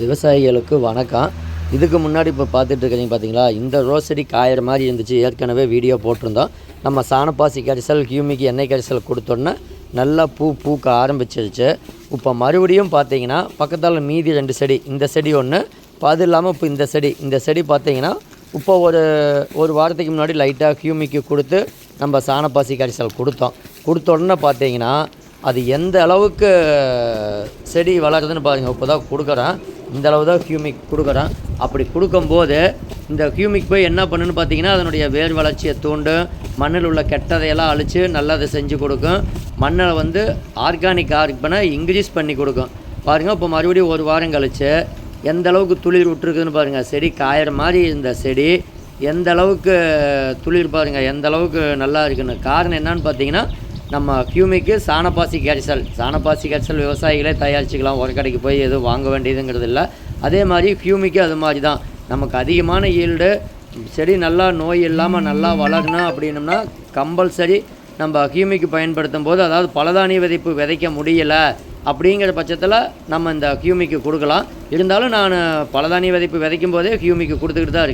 விவசாயிகளுக்கு வணக்கம். இதுக்கு முன்னாடி இப்போ பார்த்துட்டு இருக்கிறீங்க பார்த்தீங்களா, இந்த ரோஸ் செடி காயிற மாதிரி இருந்துச்சு. ஏற்கனவே வீடியோ போட்டிருந்தோம். நம்ம சாணப்பாசி கரைசல், ஹியூமிக் எண்ணெய் கரைசல் கொடுத்தோன்னே நல்லா பூக்க ஆரம்பிச்சிருச்சு. இப்போ மறுபடியும் பார்த்தீங்கன்னா பக்கத்தில் மீதி 2 செடி, இந்த செடி ஒன்று, அது இல்லாமல் இப்போ இந்த செடி பார்த்தீங்கன்னா இப்போ ஒரு வாரத்துக்கு முன்னாடி லைட்டாக ஹியூமிக்கு கொடுத்து நம்ம சாணப்பாசி கரைசல் கொடுத்தோன்னே பார்த்தீங்கன்னா அது எந்த அளவுக்கு செடி வளருதுன்னு பாருங்கள். இப்போ தான் கொடுக்குறேன், இந்த அளவு தான் ஹியூமிக் கொடுக்குறேன். அப்படி கொடுக்கும்போது இந்த ஹியூமிக் போய் என்ன பண்ணுன்னு பார்த்தீங்கன்னா அதனுடைய வேர் வளர்ச்சியை தூண்டும், மண்ணில் உள்ள கெட்டதையெல்லாம் அழித்து நல்லதை செஞ்சு கொடுக்கும், மண்ணை ஆர்கானிக் இன்க்ரீஸ் பண்ணி கொடுக்கும். பாருங்கள், இப்போ மறுபடியும் ஒரு வாரம் கழித்து எந்த அளவுக்கு துளிர் விட்டுருக்குதுன்னு பாருங்கள். செடி காயிற மாதிரி இந்த செடி எந்த அளவுக்கு துளிர் பாருங்கள், எந்த அளவுக்கு நல்லா இருக்குன்னு. காரணம் என்னன்னு பார்த்தீங்கன்னா நம்ம ஹியூமிக்கு சாணப்பாசி கரைசல் விவசாயிகளே தயாரிச்சுக்கலாம். ஒரு கடைக்கு போய் எதுவும் வாங்க வேண்டியதுங்கிறது இல்லை. அதே மாதிரி ஹியூமிக்கு அது மாதிரி தான். நமக்கு அதிகமான ஈல்டு, செடி நல்லா நோய் இல்லாமல் நல்லா வளரணும் அப்படின்னம்னா கம்பல்சரி நம்ம ஹியூமிக்கு பயன்படுத்தும் போது, அதாவது பலதானிய விதைக்க முடியலை அப்படிங்கிற பட்சத்தில் நம்ம இந்த ஹியூமிக்கு கொடுக்கலாம். இருந்தாலும் நான் பலதானிய விதைக்கும் போதே ஹியூமிக்கு கொடுத்துக்கிட்டு தான் இருக்கேன்.